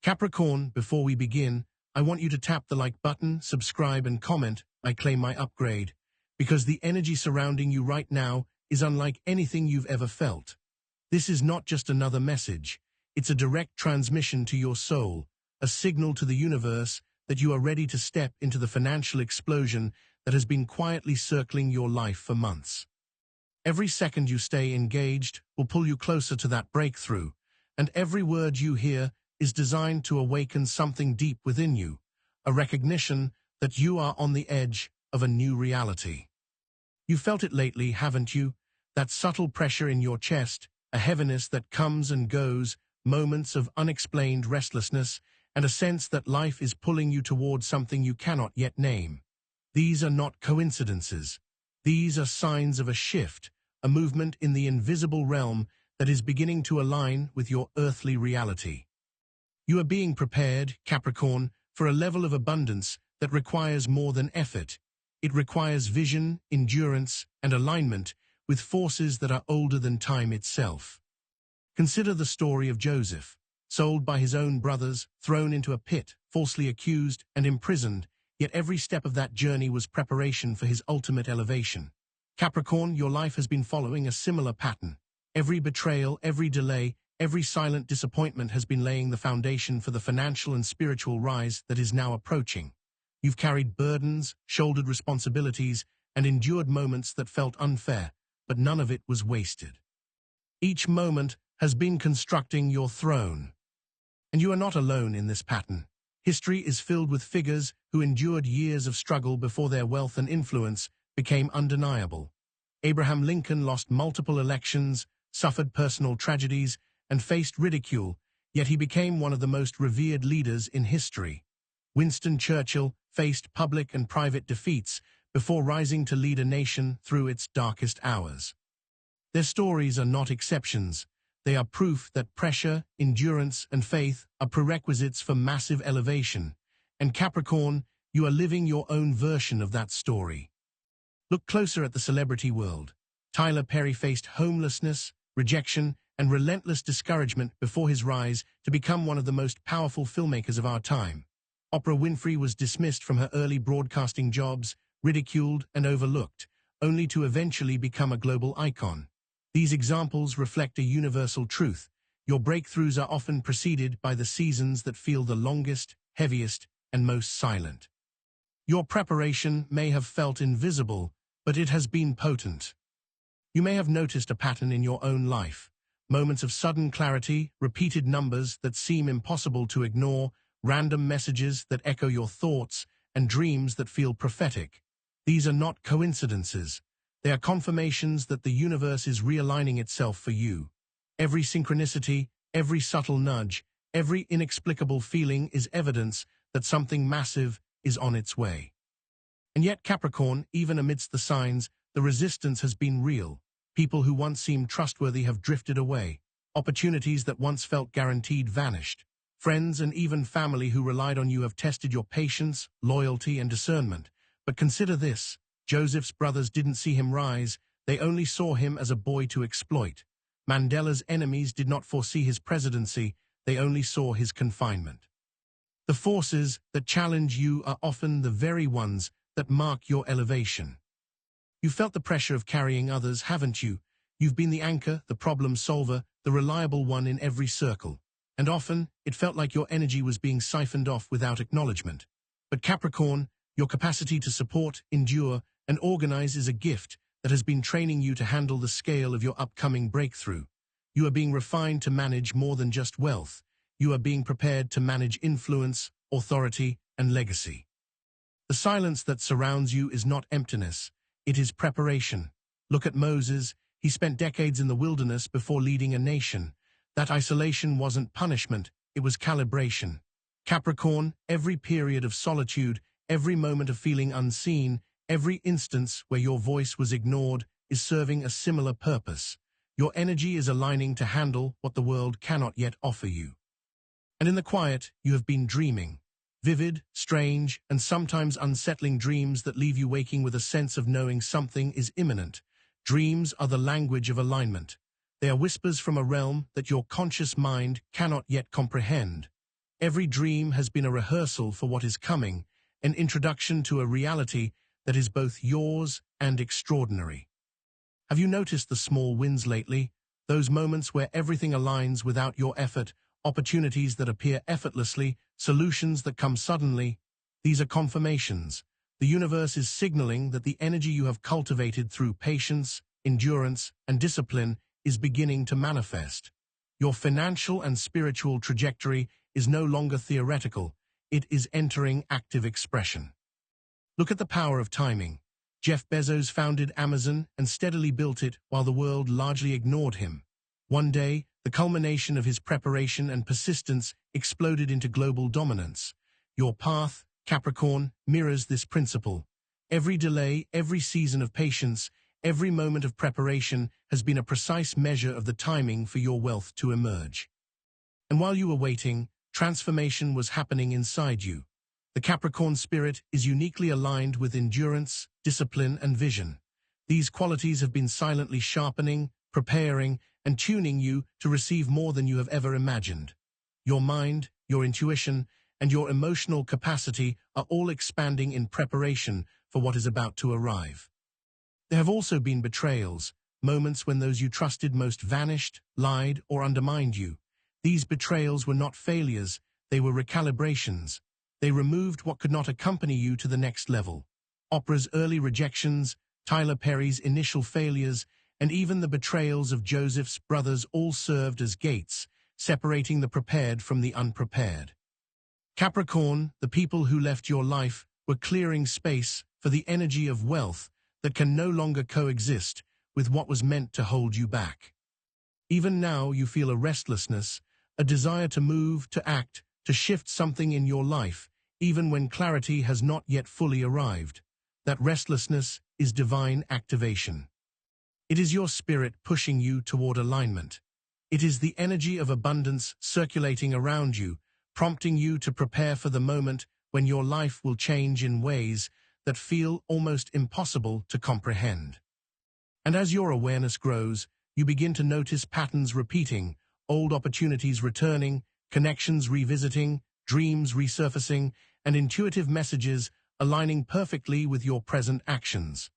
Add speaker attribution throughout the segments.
Speaker 1: Capricorn, before we begin, I want you to tap the like button, subscribe and comment, I claim my upgrade, because the energy surrounding you right now is unlike anything you've ever felt. This is not just another message, it's a direct transmission to your soul, a signal to the universe that you are ready to step into the financial explosion that has been quietly circling your life for months. Every second you stay engaged will pull you closer to that breakthrough, and every word you hear is designed to awaken something deep within you, a recognition that you are on the edge of a new reality. You felt it lately, haven't you? That subtle pressure in your chest, a heaviness that comes and goes, moments of unexplained restlessness, and a sense that life is pulling you towards something you cannot yet name. These are not coincidences. These are signs of a shift, a movement in the invisible realm that is beginning to align with your earthly reality. You are being prepared, Capricorn, for a level of abundance that requires more than effort. It requires vision, endurance, and alignment with forces that are older than time itself. Consider the story of Joseph, sold by his own brothers, thrown into a pit, falsely accused and imprisoned, yet every step of that journey was preparation for his ultimate elevation. Capricorn, your life has been following a similar pattern. Every betrayal, every delay, every silent disappointment has been laying the foundation for the financial and spiritual rise that is now approaching. You've carried burdens, shouldered responsibilities, and endured moments that felt unfair, but none of it was wasted. Each moment has been constructing your throne. And you are not alone in this pattern. History is filled with figures who endured years of struggle before their wealth and influence became undeniable. Abraham Lincoln lost multiple elections, suffered personal tragedies, and faced ridicule, yet he became one of the most revered leaders in history. Winston Churchill faced public and private defeats before rising to lead a nation through its darkest hours. Their stories are not exceptions. They are proof that pressure, endurance, and faith are prerequisites for massive elevation. And Capricorn, you are living your own version of that story. Look closer at the celebrity world. Tyler Perry faced homelessness, rejection, and relentless discouragement before his rise to become one of the most powerful filmmakers of our time. Oprah Winfrey was dismissed from her early broadcasting jobs, ridiculed and overlooked, only to eventually become a global icon. These examples reflect a universal truth. Your breakthroughs are often preceded by the seasons that feel the longest, heaviest, and most silent. Your preparation may have felt invisible, but it has been potent. You may have noticed a pattern in your own life. Moments of sudden clarity, repeated numbers that seem impossible to ignore, random messages that echo your thoughts, and dreams that feel prophetic. These are not coincidences. They are confirmations that the universe is realigning itself for you. Every synchronicity, every subtle nudge, every inexplicable feeling is evidence that something massive is on its way. And yet, Capricorn, even amidst the signs, the resistance has been real. People who once seemed trustworthy have drifted away. Opportunities that once felt guaranteed vanished. Friends and even family who relied on you have tested your patience, loyalty, and discernment. But consider this. Joseph's brothers didn't see him rise. They only saw him as a boy to exploit. Mandela's enemies did not foresee his presidency. They only saw his confinement. The forces that challenge you are often the very ones that mark your elevation. You felt the pressure of carrying others, haven't you? You've been the anchor, the problem solver, the reliable one in every circle. And often, it felt like your energy was being siphoned off without acknowledgement. But Capricorn, your capacity to support, endure, and organize is a gift that has been training you to handle the scale of your upcoming breakthrough. You are being refined to manage more than just wealth. You are being prepared to manage influence, authority, and legacy. The silence that surrounds you is not emptiness. It is preparation. Look at Moses. He spent decades in the wilderness before leading a nation. That isolation wasn't punishment, it was calibration. Capricorn, every period of solitude, every moment of feeling unseen, every instance where your voice was ignored is serving a similar purpose. Your energy is aligning to handle what the world cannot yet offer you. And in the quiet, you have been dreaming. Vivid, strange, and sometimes unsettling dreams that leave you waking with a sense of knowing something is imminent. Dreams are the language of alignment. They are whispers from a realm that your conscious mind cannot yet comprehend. Every dream has been a rehearsal for what is coming, an introduction to a reality that is both yours and extraordinary. Have you noticed the small wins lately? Those moments where everything aligns without your effort, opportunities that appear effortlessly, solutions that come suddenly. These are confirmations. The universe is signaling that the energy you have cultivated through patience, endurance, and discipline is beginning to manifest. Your financial and spiritual trajectory is no longer theoretical. It is entering active expression. Look at the power of timing. Jeff Bezos founded Amazon and steadily built it while the world largely ignored him. One day, the culmination of his preparation and persistence exploded into global dominance. Your path, Capricorn, mirrors this principle. Every delay, every season of patience, every moment of preparation has been a precise measure of the timing for your wealth to emerge. And while you were waiting, transformation was happening inside you. The Capricorn spirit is uniquely aligned with endurance, discipline, and vision. These qualities have been silently sharpening, preparing, and tuning you to receive more than you have ever imagined. Your mind, your intuition, and your emotional capacity are all expanding in preparation for what is about to arrive. There have also been betrayals, moments when those you trusted most vanished, lied, or undermined you. These betrayals were not failures, they were recalibrations. They removed what could not accompany you to the next level. Oprah's early rejections, Tyler Perry's initial failures, and even the betrayals of Joseph's brothers all served as gates, separating the prepared from the unprepared. Capricorn, the people who left your life, were clearing space for the energy of wealth that can no longer coexist with what was meant to hold you back. Even now you feel a restlessness, a desire to move, to act, to shift something in your life, even when clarity has not yet fully arrived. That restlessness is divine activation. It is your spirit pushing you toward alignment. It is the energy of abundance circulating around you, prompting you to prepare for the moment when your life will change in ways that feel almost impossible to comprehend. And as your awareness grows, you begin to notice patterns repeating, old opportunities returning, connections revisiting, dreams resurfacing, and intuitive messages aligning perfectly with your present actions.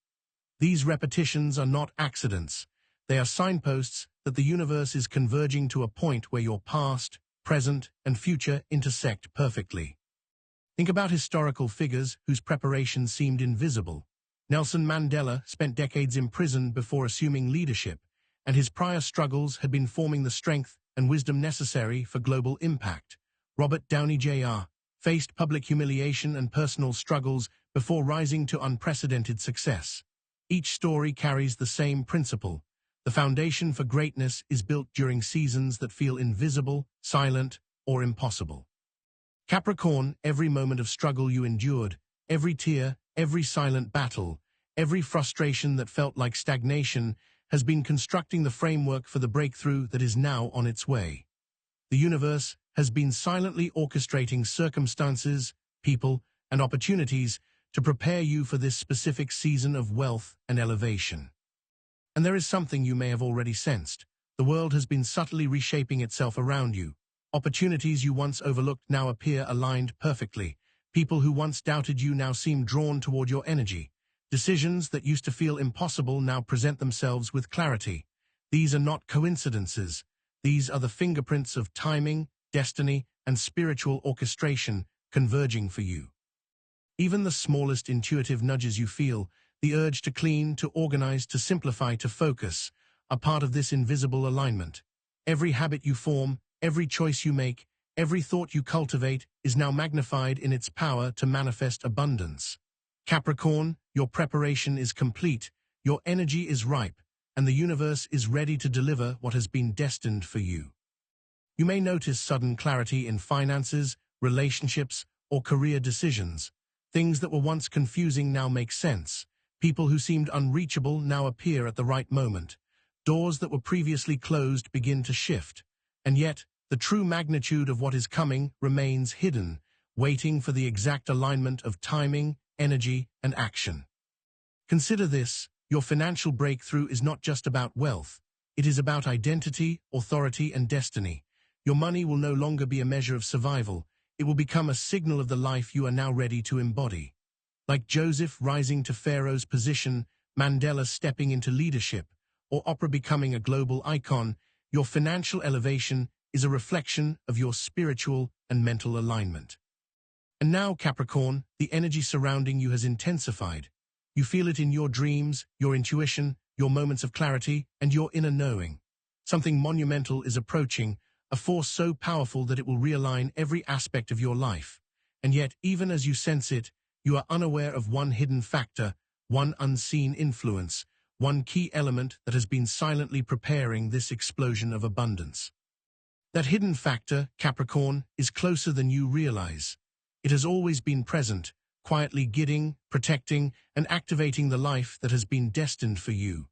Speaker 1: These repetitions are not accidents. They are signposts that the universe is converging to a point where your past, present, and future intersect perfectly. Think about historical figures whose preparation seemed invisible. Nelson Mandela spent decades imprisoned before assuming leadership, and his prior struggles had been forming the strength and wisdom necessary for global impact. Robert Downey Jr. faced public humiliation and personal struggles before rising to unprecedented success. Each story carries the same principle. The foundation for greatness is built during seasons that feel invisible, silent, or impossible. Capricorn, every moment of struggle you endured, every tear, every silent battle, every frustration that felt like stagnation has been constructing the framework for the breakthrough that is now on its way. The universe has been silently orchestrating circumstances, people, and opportunities to prepare you for this specific season of wealth and elevation. And there is something you may have already sensed. The world has been subtly reshaping itself around you. Opportunities you once overlooked now appear aligned perfectly. People who once doubted you now seem drawn toward your energy. Decisions that used to feel impossible now present themselves with clarity. These are not coincidences. These are the fingerprints of timing, destiny, and spiritual orchestration converging for you. Even the smallest intuitive nudges you feel, the urge to clean, to organize, to simplify, to focus, are part of this invisible alignment. Every habit you form, every choice you make, every thought you cultivate is now magnified in its power to manifest abundance. Capricorn, your preparation is complete, your energy is ripe, and the universe is ready to deliver what has been destined for you. You may notice sudden clarity in finances, relationships, or career decisions. Things that were once confusing now make sense. People who seemed unreachable now appear at the right moment. Doors that were previously closed begin to shift. And yet, the true magnitude of what is coming remains hidden, waiting for the exact alignment of timing, energy, and action. Consider this: your financial breakthrough is not just about wealth. It is about identity, authority, and destiny. Your money will no longer be a measure of survival. it will become a signal of the life you are now ready to embody. Like Joseph rising to Pharaoh's position, Mandela stepping into leadership, or Oprah becoming a global icon, your financial elevation is a reflection of your spiritual and mental alignment. And now, Capricorn, the energy surrounding you has intensified. You feel it in your dreams, your intuition, your moments of clarity, and your inner knowing. Something monumental is approaching, a force so powerful that it will realign every aspect of your life. And yet, even as you sense it, you are unaware of one hidden factor, one unseen influence, one key element that has been silently preparing this explosion of abundance. That hidden factor, Capricorn, is closer than you realize. It has always been present, quietly guiding, protecting, and activating the life that has been destined for you.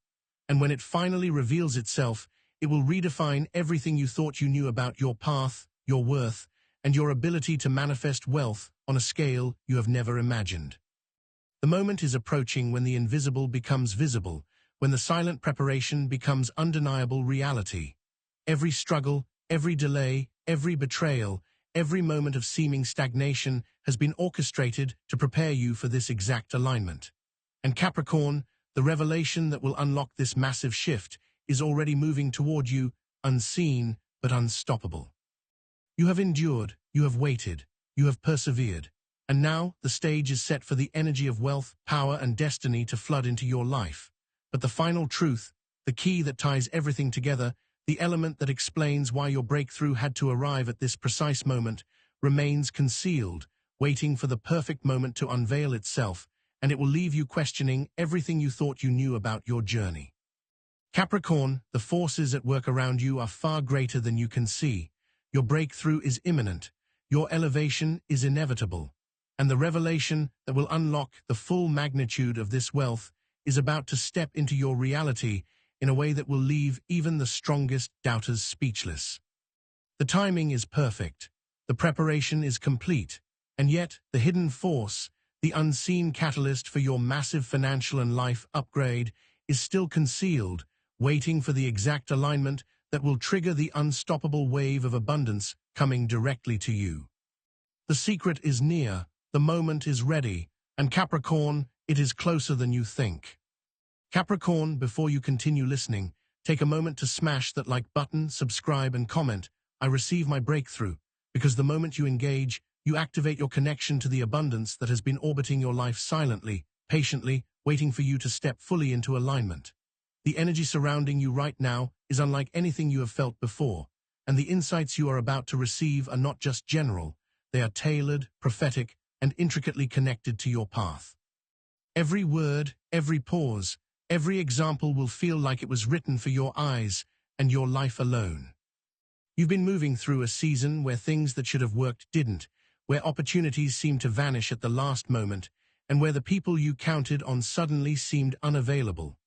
Speaker 1: And when it finally reveals itself, it will redefine everything you thought you knew about your path, your worth, and your ability to manifest wealth on a scale you have never imagined. The moment is approaching when the invisible becomes visible, when the silent preparation becomes undeniable reality. Every struggle, every delay, every betrayal, every moment of seeming stagnation has been orchestrated to prepare you for this exact alignment. And Capricorn, the revelation that will unlock this massive shift, is already moving toward you, unseen but unstoppable. You have endured, you have waited, you have persevered, and now the stage is set for the energy of wealth, power, and destiny to flood into your life. But the final truth, the key that ties everything together, the element that explains why your breakthrough had to arrive at this precise moment, remains concealed, waiting for the perfect moment to unveil itself, and it will leave you questioning everything you thought you knew about your journey. Capricorn, the forces at work around you are far greater than you can see. Your breakthrough is imminent, your elevation is inevitable, and the revelation that will unlock the full magnitude of this wealth is about to step into your reality in a way that will leave even the strongest doubters speechless. The timing is perfect, the preparation is complete, and yet the hidden force, the unseen catalyst for your massive financial and life upgrade, is still concealed, waiting for the exact alignment that will trigger the unstoppable wave of abundance coming directly to you. The secret is near, the moment is ready, and Capricorn, it is closer than you think. Capricorn, before you continue listening, take a moment to smash that like button, subscribe, and comment. I receive my breakthrough, because the moment you engage, you activate your connection to the abundance that has been orbiting your life silently, patiently, waiting for you to step fully into alignment. The energy surrounding you right now is unlike anything you have felt before, and the insights you are about to receive are not just general, they are tailored, prophetic, and intricately connected to your path. Every word, every pause, every example will feel like it was written for your eyes and your life alone. You've been moving through a season where things that should have worked didn't, where opportunities seemed to vanish at the last moment, and where the people you counted on suddenly seemed unavailable.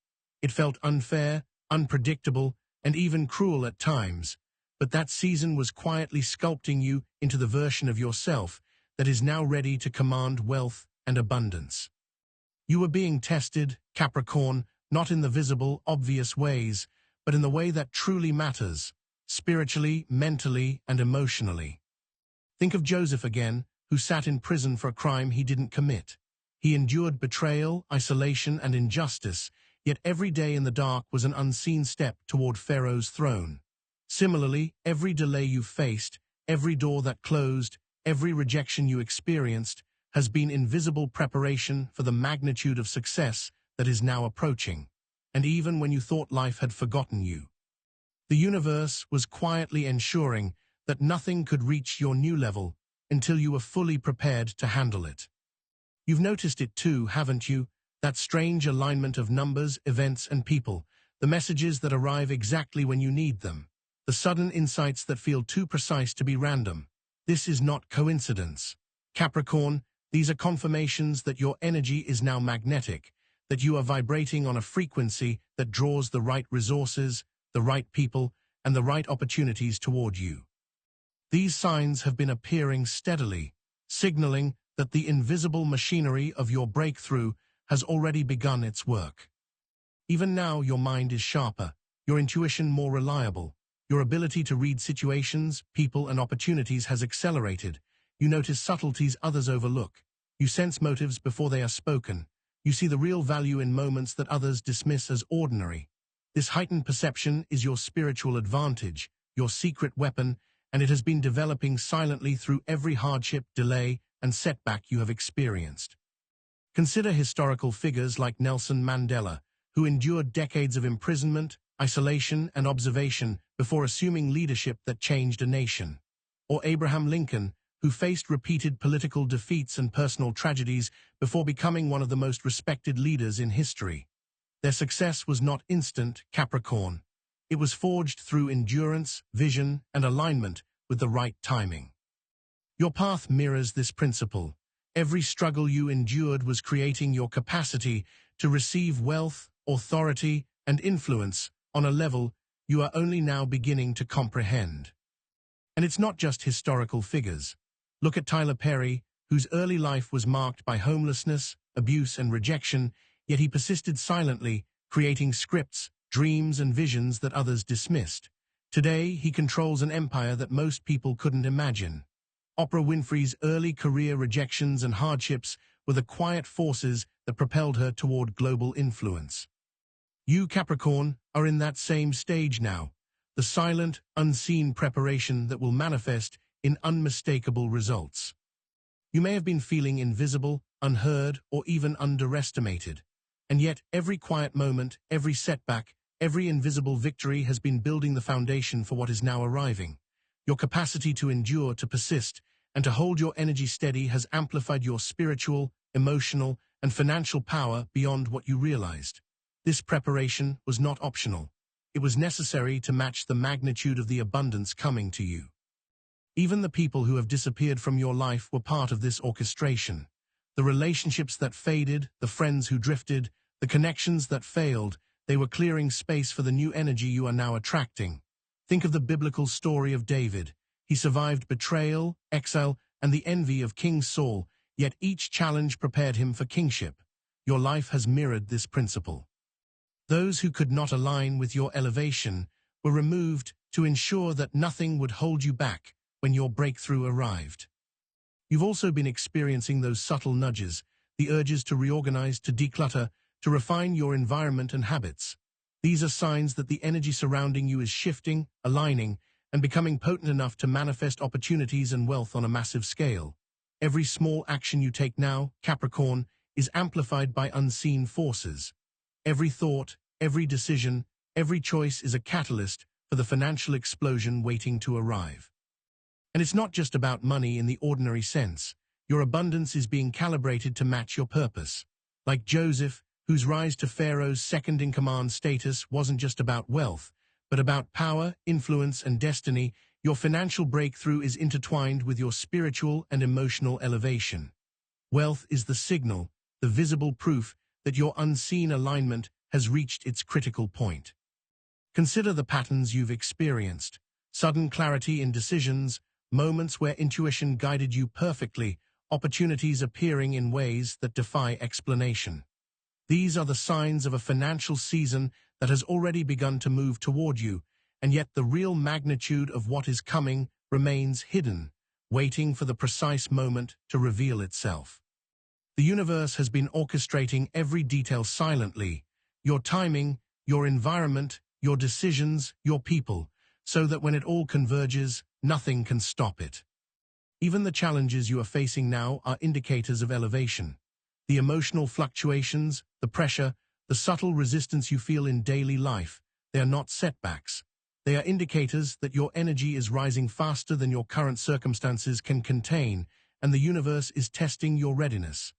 Speaker 1: It felt unfair, unpredictable, and even cruel at times, but that season was quietly sculpting you into the version of yourself that is now ready to command wealth and abundance. You were being tested, Capricorn, not in the visible, obvious ways, but in the way that truly matters, spiritually, mentally, and emotionally. Think of Joseph again, who sat in prison for a crime he didn't commit. He endured betrayal, isolation, and injustice, yet every day in the dark was an unseen step toward Pharaoh's throne. Similarly, every delay you faced, every door that closed, every rejection you experienced, has been invisible preparation for the magnitude of success that is now approaching. And even when you thought life had forgotten you, the universe was quietly ensuring that nothing could reach your new level until you were fully prepared to handle it. You've noticed it too, haven't you? That strange alignment of numbers, events, and people, the messages that arrive exactly when you need them, the sudden insights that feel too precise to be random. This is not coincidence. Capricorn, these are confirmations that your energy is now magnetic, that you are vibrating on a frequency that draws the right resources, the right people, and the right opportunities toward you. These signs have been appearing steadily, signaling that the invisible machinery of your breakthrough has already begun its work. Even now, your mind is sharper, your intuition more reliable, your ability to read situations, people, and opportunities has accelerated, You notice subtleties others overlook. You sense motives before they are spoken. You see the real value in moments that others dismiss as ordinary. This heightened perception is your spiritual advantage, your secret weapon, and it has been developing silently through every hardship, delay, and setback you have experienced. Consider historical figures like Nelson Mandela, who endured decades of imprisonment, isolation, and observation before assuming leadership that changed a nation. Or Abraham Lincoln, who faced repeated political defeats and personal tragedies before becoming one of the most respected leaders in history. Their success was not instant, Capricorn. It was forged through endurance, vision, and alignment with the right timing. Your path mirrors this principle. Every struggle you endured was creating your capacity to receive wealth, authority, and influence on a level you are only now beginning to comprehend. And it's not just historical figures. Look at Tyler Perry, whose early life was marked by homelessness, abuse, and rejection, yet he persisted silently, creating scripts, dreams, and visions that others dismissed. Today, he controls an empire that most people couldn't imagine. Oprah Winfrey's early career rejections and hardships were the quiet forces that propelled her toward global influence. You, Capricorn, are in that same stage now, the silent, unseen preparation that will manifest in unmistakable results. You may have been feeling invisible, unheard, or even underestimated. And yet, every quiet moment, every setback, every invisible victory has been building the foundation for what is now arriving. Your capacity to endure, to persist, and to hold your energy steady has amplified your spiritual, emotional, and financial power beyond what you realized. This preparation was not optional. It was necessary to match the magnitude of the abundance coming to you. Even the people who have disappeared from your life were part of this orchestration. The relationships that faded, the friends who drifted, the connections that failed, they were clearing space for the new energy you are now attracting. Think of the biblical story of David. He survived betrayal, exile, and the envy of King Saul, yet each challenge prepared him for kingship. Your life has mirrored this principle. Those who could not align with your elevation were removed to ensure that nothing would hold you back when your breakthrough arrived. You've also been experiencing those subtle nudges, the urges to reorganize, to declutter, to refine your environment and habits. These are signs that the energy surrounding you is shifting, aligning, and becoming potent enough to manifest opportunities and wealth on a massive scale. Every small action you take now, Capricorn, is amplified by unseen forces. Every thought, every decision, every choice is a catalyst for the financial explosion waiting to arrive. And it's not just about money in the ordinary sense. Your abundance is being calibrated to match your purpose. Like Joseph, whose rise to Pharaoh's second-in-command status wasn't just about wealth, but about power, influence, and destiny, your financial breakthrough is intertwined with your spiritual and emotional elevation. Wealth is the signal, the visible proof that your unseen alignment has reached its critical point. Consider the patterns you've experienced: sudden clarity in decisions, moments where intuition guided you perfectly, opportunities appearing in ways that defy explanation. These are the signs of a financial season that has already begun to move toward you, and yet the real magnitude of what is coming remains hidden, waiting for the precise moment to reveal itself. The universe has been orchestrating every detail silently: your timing, your environment, your decisions, your people, so that when it all converges, nothing can stop it. Even the challenges you are facing now are indicators of elevation. The emotional fluctuations, the pressure, the subtle resistance you feel in daily life, they are not setbacks. They are indicators that your energy is rising faster than your current circumstances can contain, and the universe is testing your readiness.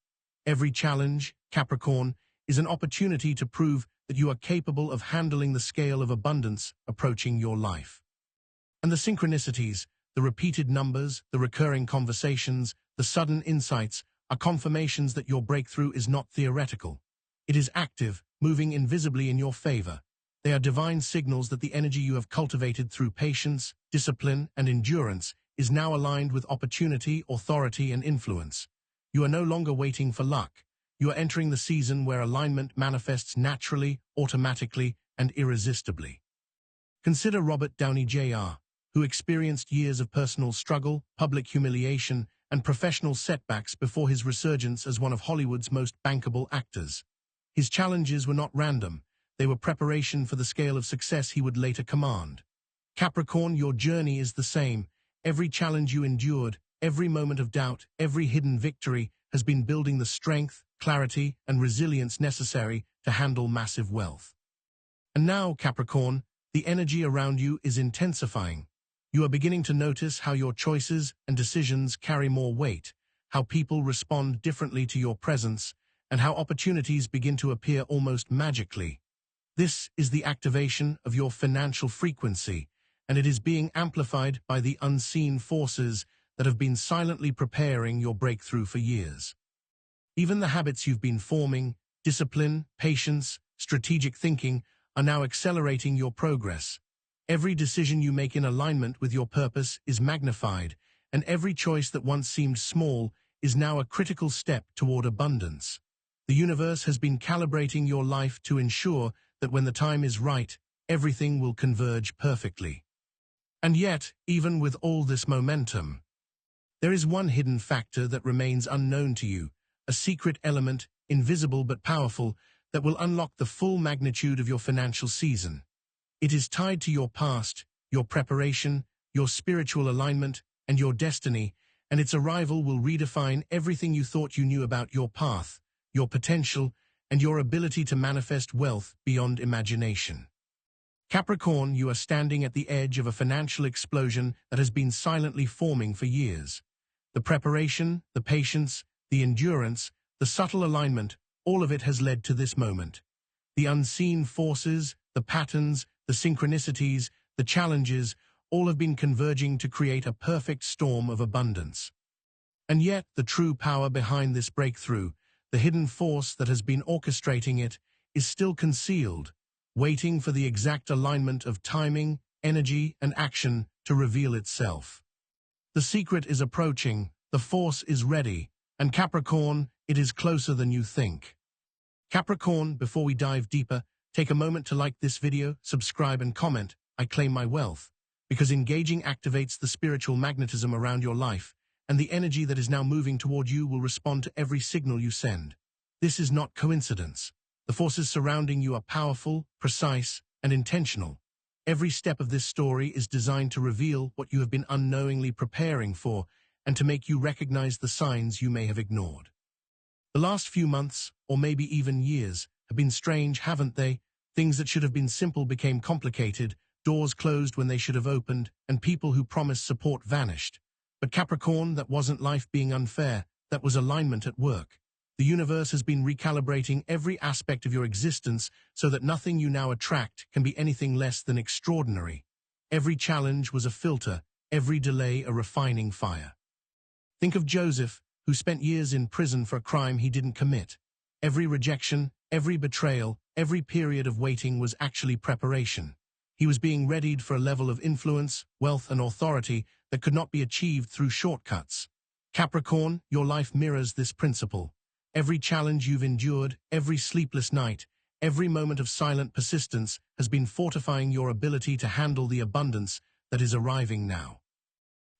Speaker 1: Every challenge, Capricorn, is an opportunity to prove that you are capable of handling the scale of abundance approaching your life. And the synchronicities, the repeated numbers, the recurring conversations, the sudden insights are confirmations that your breakthrough is not theoretical. It is active, moving invisibly in your favor. They are divine signals that the energy you have cultivated through patience, discipline, and endurance is now aligned with opportunity, authority, and influence. You are no longer waiting for luck. You are entering the season where alignment manifests naturally, automatically, and irresistibly. Consider Robert Downey Jr., who experienced years of personal struggle, public humiliation, and professional setbacks before his resurgence as one of Hollywood's most bankable actors. His challenges were not random. They were preparation for the scale of success he would later command. Capricorn, your journey is the same. Every challenge you endured, every moment of doubt, every hidden victory has been building the strength, clarity, and resilience necessary to handle massive wealth. And now, Capricorn, the energy around you is intensifying. You are beginning to notice how your choices and decisions carry more weight, how people respond differently to your presence, and how opportunities begin to appear almost magically. This is the activation of your financial frequency, and it is being amplified by the unseen forces that have been silently preparing your breakthrough for years. Even the habits you've been forming, discipline, patience, strategic thinking, are now accelerating your progress. Every decision you make in alignment with your purpose is magnified, and every choice that once seemed small is now a critical step toward abundance. The universe has been calibrating your life to ensure that when the time is right, everything will converge perfectly. And yet, even with all this momentum, there is one hidden factor that remains unknown to you, a secret element, invisible but powerful, that will unlock the full magnitude of your financial season. It is tied to your past, your preparation, your spiritual alignment, and your destiny, and its arrival will redefine everything you thought you knew about your path, your potential, and your ability to manifest wealth beyond imagination. Capricorn, you are standing at the edge of a financial explosion that has been silently forming for years. The preparation, the patience, the endurance, the subtle alignment, all of it has led to this moment. The unseen forces, the patterns, the synchronicities, the challenges, all have been converging to create a perfect storm of abundance. And yet, the true power behind this breakthrough, the hidden force that has been orchestrating it, is still concealed, waiting for the exact alignment of timing, energy, and action to reveal itself. The secret is approaching, the force is ready, and Capricorn, it is closer than you think. Capricorn, before we dive deeper, take a moment to like this video, subscribe and comment, I claim my wealth, because engaging activates the spiritual magnetism around your life, and the energy that is now moving toward you will respond to every signal you send. This is not coincidence. The forces surrounding you are powerful, precise, and intentional. Every step of this story is designed to reveal what you have been unknowingly preparing for and to make you recognize the signs you may have ignored. The last few months, or maybe even years, have been strange, haven't they? Things that should have been simple became complicated, doors closed when they should have opened, and people who promised support vanished. But Capricorn, that wasn't life being unfair, that was alignment at work. The universe has been recalibrating every aspect of your existence so that nothing you now attract can be anything less than extraordinary. Every challenge was a filter, every delay a refining fire. Think of Joseph, who spent years in prison for a crime he didn't commit. Every rejection, every betrayal, every period of waiting was actually preparation. He was being readied for a level of influence, wealth, and authority that could not be achieved through shortcuts. Capricorn, your life mirrors this principle. Every challenge you've endured, every sleepless night, every moment of silent persistence has been fortifying your ability to handle the abundance that is arriving now.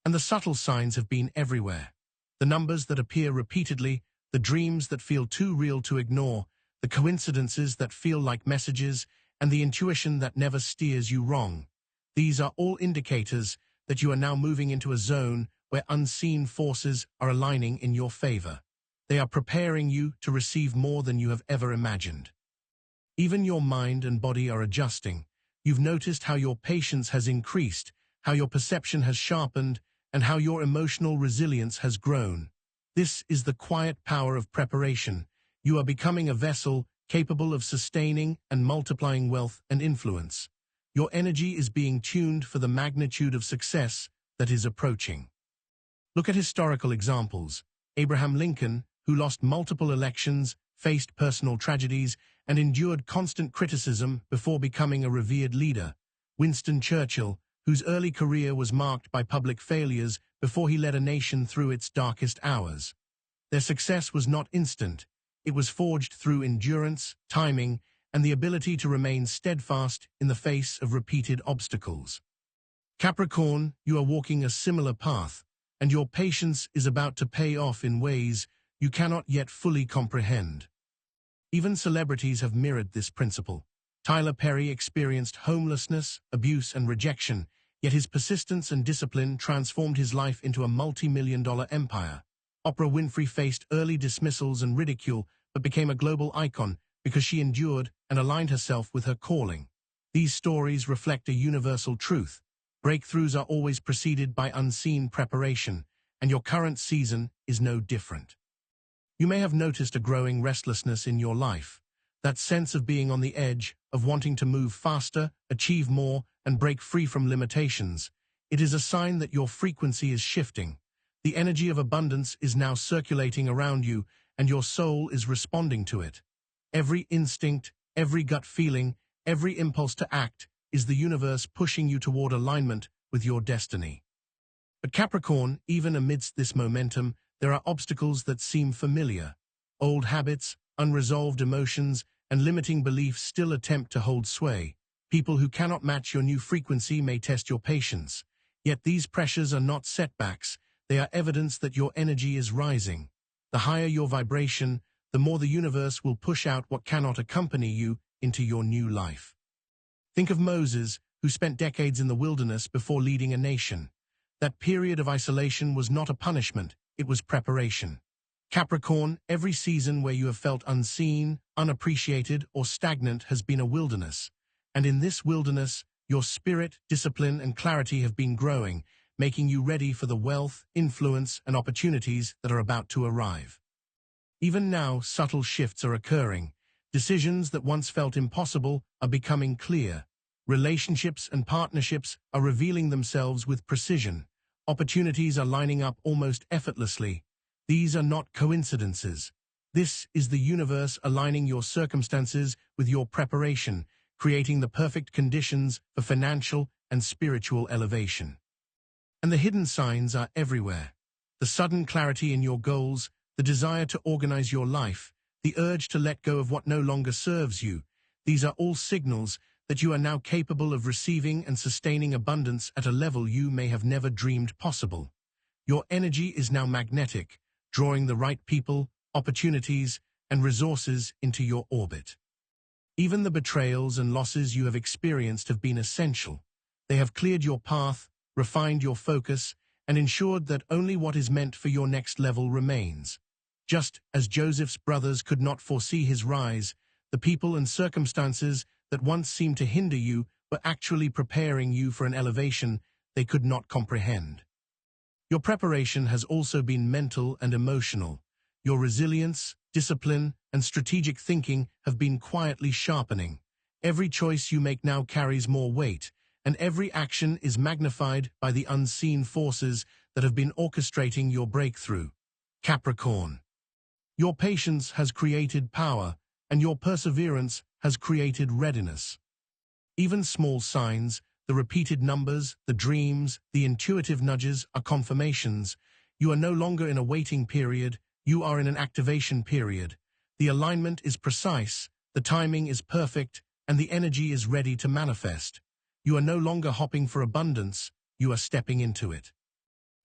Speaker 1: And the subtle signs have been everywhere. The numbers that appear repeatedly, the dreams that feel too real to ignore, the coincidences that feel like messages, and the intuition that never steers you wrong. These are all indicators that you are now moving into a zone where unseen forces are aligning in your favor. They are preparing you to receive more than you have ever imagined. Even your mind and body are adjusting. You've noticed how your patience has increased, how your perception has sharpened, and how your emotional resilience has grown. This is the quiet power of preparation. You are becoming a vessel capable of sustaining and multiplying wealth and influence. Your energy is being tuned for the magnitude of success that is approaching. Look at historical examples. Abraham Lincoln, who lost multiple elections, faced personal tragedies, and endured constant criticism before becoming a revered leader. Winston Churchill, whose early career was marked by public failures before he led a nation through its darkest hours. Their success was not instant. It was forged through endurance, timing, and the ability to remain steadfast in the face of repeated obstacles. Capricorn, you are walking a similar path, and your patience is about to pay off in ways you cannot yet fully comprehend. Even celebrities have mirrored this principle. Tyler Perry experienced homelessness, abuse, and rejection, yet his persistence and discipline transformed his life into a multi-million-dollar empire. Oprah Winfrey faced early dismissals and ridicule, but became a global icon because she endured and aligned herself with her calling. These stories reflect a universal truth. Breakthroughs are always preceded by unseen preparation, and your current season is no different. You may have noticed a growing restlessness in your life, that sense of being on the edge, of wanting to move faster, achieve more, and break free from limitations. It is a sign that your frequency is shifting. The energy of abundance is now circulating around you, and your soul is responding to it. Every instinct, every gut feeling, every impulse to act is the universe pushing you toward alignment with your destiny. But Capricorn, even amidst this momentum, there are obstacles that seem familiar. Old habits, unresolved emotions, and limiting beliefs still attempt to hold sway. People who cannot match your new frequency may test your patience. Yet these pressures are not setbacks, they are evidence that your energy is rising. The higher your vibration, the more the universe will push out what cannot accompany you into your new life. Think of Moses, who spent decades in the wilderness before leading a nation. That period of isolation was not a punishment, it was preparation. Capricorn, every season where you have felt unseen, unappreciated, or stagnant has been a wilderness. And in this wilderness, your spirit, discipline, and clarity have been growing, making you ready for the wealth, influence, and opportunities that are about to arrive. Even now, subtle shifts are occurring. Decisions that once felt impossible are becoming clear. Relationships and partnerships are revealing themselves with precision. Opportunities are lining up almost effortlessly. These are not coincidences. This is the universe aligning your circumstances with your preparation, creating the perfect conditions for financial and spiritual elevation. And the hidden signs are everywhere. The sudden clarity in your goals, the desire to organize your life, the urge to let go of what no longer serves you. These are all signals that you are now capable of receiving and sustaining abundance at a level you may have never dreamed possible. Your energy is now magnetic, drawing the right people, opportunities, and resources into your orbit. Even the betrayals and losses you have experienced have been essential. They have cleared your path, refined your focus, and ensured that only what is meant for your next level remains. Just as Joseph's brothers could not foresee his rise, the people and circumstances that once seemed to hinder you were actually preparing you for an elevation they could not comprehend. Your preparation has also been mental and emotional. Your resilience, discipline, and strategic thinking have been quietly sharpening. Every choice you make now carries more weight, and every action is magnified by the unseen forces that have been orchestrating your breakthrough. Capricorn. Your patience has created power, and your perseverance has created readiness. Even small signs, the repeated numbers, the dreams, the intuitive nudges are confirmations. You are no longer in a waiting period, you are in an activation period. The alignment is precise, the timing is perfect, and the energy is ready to manifest. You are no longer hopping for abundance, you are stepping into it.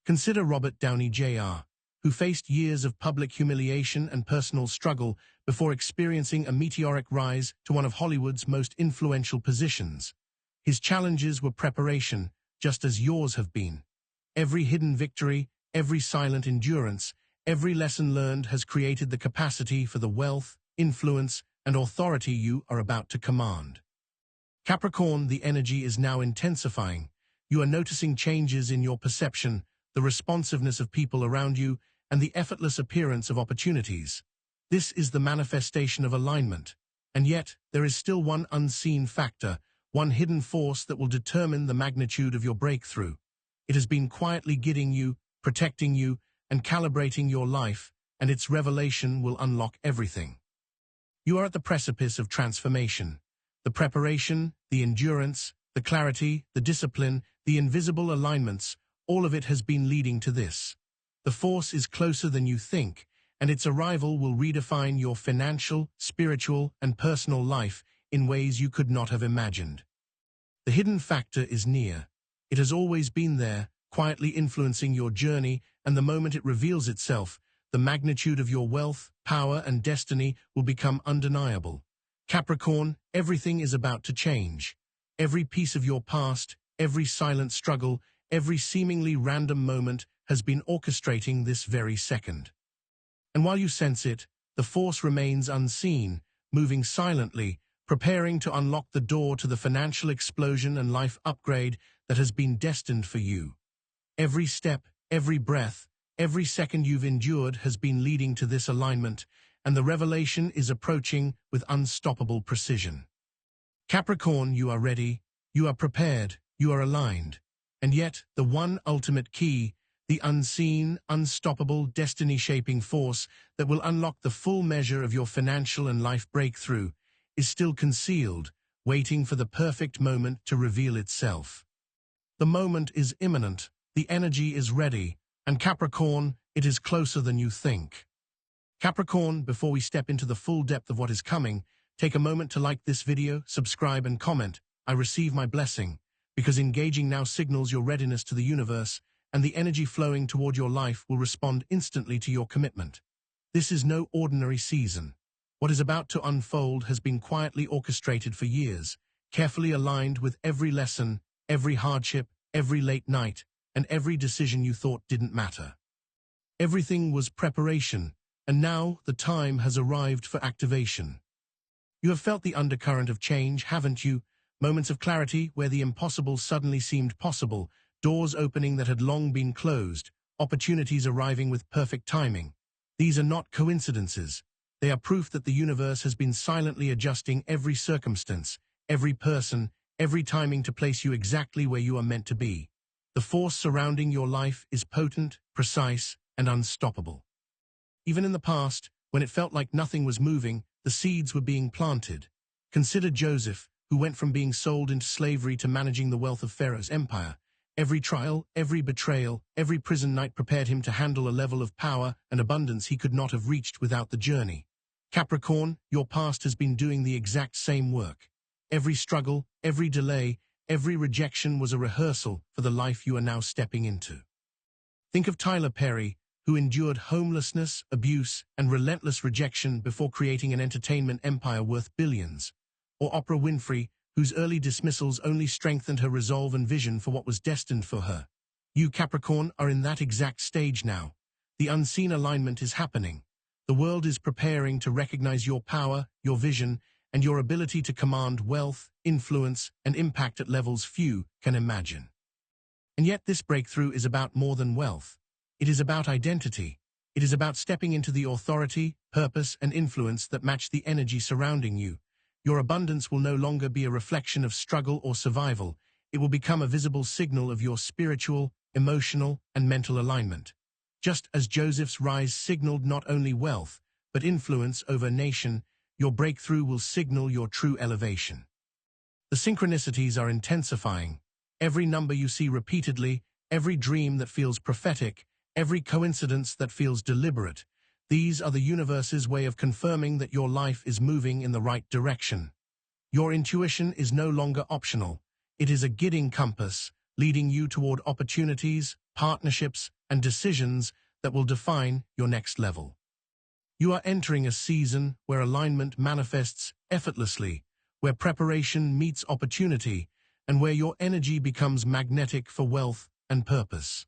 Speaker 1: Consider Robert Downey Jr., who faced years of public humiliation and personal struggle before experiencing a meteoric rise to one of Hollywood's most influential positions. His challenges were preparation, just as yours have been. Every hidden victory, every silent endurance, every lesson learned has created the capacity for the wealth, influence, and authority you are about to command. Capricorn, the energy is now intensifying. You are noticing changes in your perception, the responsiveness of people around you, and the effortless appearance of opportunities. This is the manifestation of alignment. And yet, there is still one unseen factor, one hidden force that will determine the magnitude of your breakthrough. It has been quietly guiding you, protecting you, and calibrating your life, and its revelation will unlock everything. You are at the precipice of transformation. The preparation, the endurance, the clarity, the discipline, the invisible alignments, all of it has been leading to this. The force is closer than you think, and its arrival will redefine your financial, spiritual, and personal life in ways you could not have imagined. The hidden factor is near. It has always been there, quietly influencing your journey, and the moment it reveals itself, the magnitude of your wealth, power, and destiny will become undeniable. Capricorn, everything is about to change. Every piece of your past, every silent struggle, every seemingly random moment has been orchestrating this very second. And while you sense it, the force remains unseen, moving silently, preparing to unlock the door to the financial explosion and life upgrade that has been destined for you. Every step, every breath, every second you've endured has been leading to this alignment, and the revelation is approaching with unstoppable precision. Capricorn, you are ready, you are prepared, you are aligned. And yet, the one ultimate key, the unseen, unstoppable, destiny-shaping force that will unlock the full measure of your financial and life breakthrough, is still concealed, waiting for the perfect moment to reveal itself. The moment is imminent, the energy is ready, and Capricorn, it is closer than you think. Capricorn, before we step into the full depth of what is coming, take a moment to like this video, subscribe and comment. I receive my blessing, because engaging now signals your readiness to the universe, and the energy flowing toward your life will respond instantly to your commitment. This is no ordinary season. What is about to unfold has been quietly orchestrated for years, carefully aligned with every lesson, every hardship, every late night, and every decision you thought didn't matter. Everything was preparation, and now the time has arrived for activation. You have felt the undercurrent of change, haven't you? Moments of clarity where the impossible suddenly seemed possible, doors opening that had long been closed, opportunities arriving with perfect timing. These are not coincidences. They are proof that the universe has been silently adjusting every circumstance, every person, every timing to place you exactly where you are meant to be. The force surrounding your life is potent, precise, and unstoppable. Even in the past, when it felt like nothing was moving, the seeds were being planted. Consider Joseph, who went from being sold into slavery to managing the wealth of Pharaoh's empire. Every trial, every betrayal, every prison night prepared him to handle a level of power and abundance he could not have reached without the journey. Capricorn, your past has been doing the exact same work. Every struggle, every delay, every rejection was a rehearsal for the life you are now stepping into. Think of Tyler Perry, who endured homelessness, abuse, and relentless rejection before creating an entertainment empire worth billions. Or Oprah Winfrey, whose early dismissals only strengthened her resolve and vision for what was destined for her. You, Capricorn, are in that exact stage now. The unseen alignment is happening. The world is preparing to recognize your power, your vision, and your ability to command wealth, influence, and impact at levels few can imagine. And yet this breakthrough is about more than wealth. It is about identity. It is about stepping into the authority, purpose, and influence that match the energy surrounding you. Your abundance will no longer be a reflection of struggle or survival. It will become a visible signal of your spiritual, emotional, and mental alignment. Just as Joseph's rise signaled not only wealth, but influence over a nation, your breakthrough will signal your true elevation. The synchronicities are intensifying. Every number you see repeatedly, every dream that feels prophetic, every coincidence that feels deliberate, these are the universe's way of confirming that your life is moving in the right direction. Your intuition is no longer optional. It is a guiding compass, leading you toward opportunities, partnerships, and decisions that will define your next level. You are entering a season where alignment manifests effortlessly, where preparation meets opportunity, and where your energy becomes magnetic for wealth and purpose.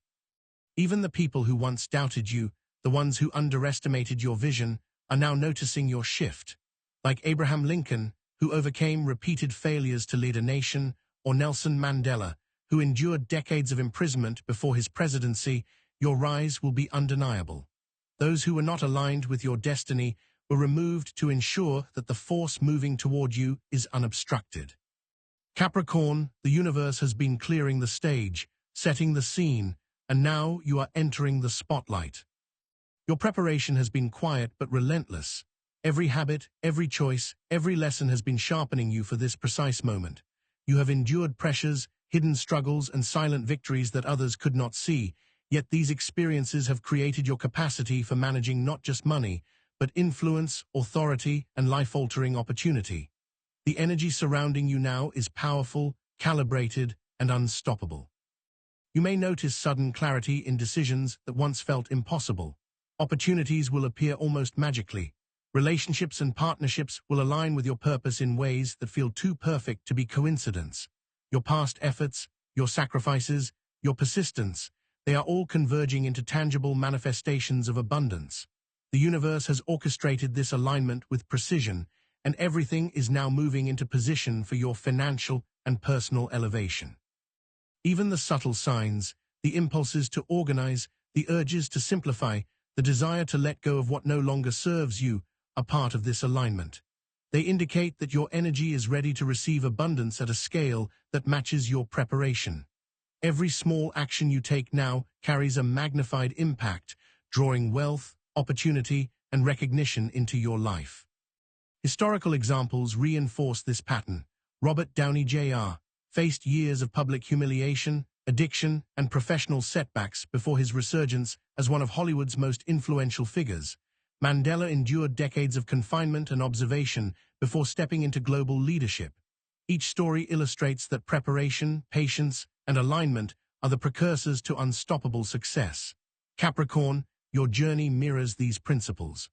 Speaker 1: Even the people who once doubted you, the ones who underestimated your vision, are now noticing your shift. Like Abraham Lincoln, who overcame repeated failures to lead a nation, or Nelson Mandela, who endured decades of imprisonment before his presidency, your rise will be undeniable. Those who were not aligned with your destiny were removed to ensure that the force moving toward you is unobstructed. Capricorn, the universe has been clearing the stage, setting the scene, and now you are entering the spotlight. Your preparation has been quiet but relentless. Every habit, every choice, every lesson has been sharpening you for this precise moment. You have endured pressures, hidden struggles, and silent victories that others could not see, yet these experiences have created your capacity for managing not just money, but influence, authority, and life-altering opportunity. The energy surrounding you now is powerful, calibrated, and unstoppable. You may notice sudden clarity in decisions that once felt impossible. Opportunities will appear almost magically. Relationships and partnerships will align with your purpose in ways that feel too perfect to be coincidence. Your past efforts, your sacrifices, your persistence, they are all converging into tangible manifestations of abundance. The universe has orchestrated this alignment with precision, and everything is now moving into position for your financial and personal elevation. Even the subtle signs, the impulses to organize, the urges to simplify, the desire to let go of what no longer serves you, are part of this alignment. They indicate that your energy is ready to receive abundance at a scale that matches your preparation. Every small action you take now carries a magnified impact, drawing wealth, opportunity, and recognition into your life. Historical examples reinforce this pattern. Robert Downey Jr. faced years of public humiliation, addiction, and professional setbacks before his resurgence as one of Hollywood's most influential figures. Mandela endured decades of confinement and observation before stepping into global leadership. Each story illustrates that preparation, patience, and alignment are the precursors to unstoppable success. Capricorn, your journey mirrors these principles.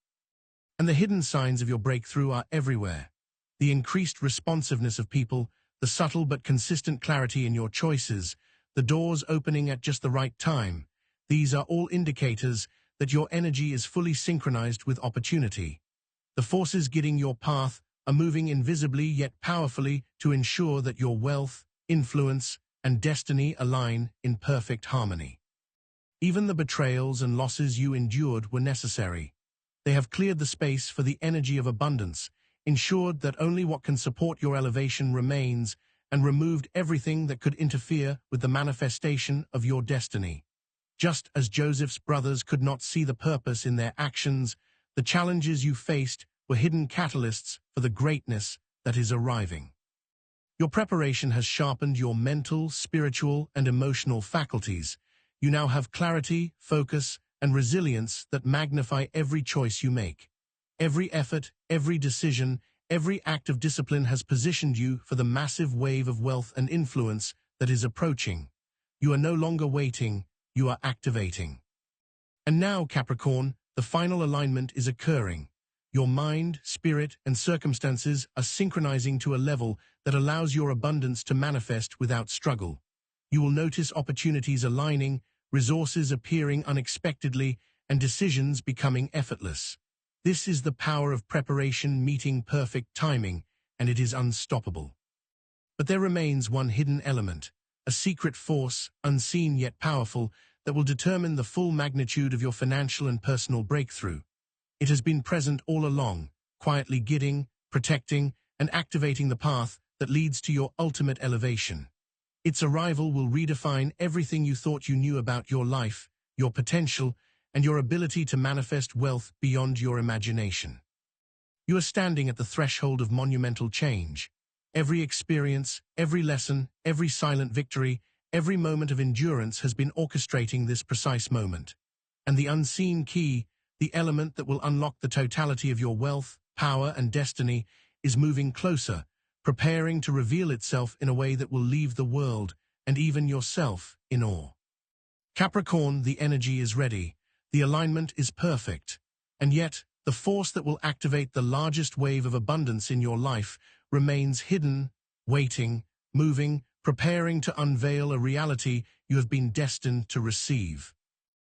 Speaker 1: And the hidden signs of your breakthrough are everywhere. The increased responsiveness of people, the subtle but consistent clarity in your choices, the doors opening at just the right time. These are all indicators that your energy is fully synchronized with opportunity. The forces guiding your path are moving invisibly yet powerfully to ensure that your wealth, influence, and destiny align in perfect harmony. Even the betrayals and losses you endured were necessary. They have cleared the space for the energy of abundance, ensured that only what can support your elevation remains, and removed everything that could interfere with the manifestation of your destiny. Just as Joseph's brothers could not see the purpose in their actions, the challenges you faced were hidden catalysts for the greatness that is arriving. Your preparation has sharpened your mental, spiritual, and emotional faculties. You now have clarity, focus, and resilience that magnify every choice you make. Every effort, every decision, every act of discipline has positioned you for the massive wave of wealth and influence that is approaching. You are no longer waiting, you are activating. And now, Capricorn, the final alignment is occurring. Your mind, spirit, and circumstances are synchronizing to a level that allows your abundance to manifest without struggle. You will notice opportunities aligning, resources appearing unexpectedly, and decisions becoming effortless. This is the power of preparation meeting perfect timing, and it is unstoppable. But there remains one hidden element, a secret force, unseen yet powerful, that will determine the full magnitude of your financial and personal breakthrough. It has been present all along, quietly guiding, protecting, and activating the path that leads to your ultimate elevation. Its arrival will redefine everything you thought you knew about your life, your potential, and your ability to manifest wealth beyond your imagination. You are standing at the threshold of monumental change. Every experience, every lesson, every silent victory, every moment of endurance has been orchestrating this precise moment. And the unseen key, the element that will unlock the totality of your wealth, power, and destiny, is moving closer, preparing to reveal itself in a way that will leave the world, and even yourself, in awe. Capricorn, the energy is ready, the alignment is perfect, and yet, the force that will activate the largest wave of abundance in your life remains hidden, waiting, moving, preparing to unveil a reality you have been destined to receive.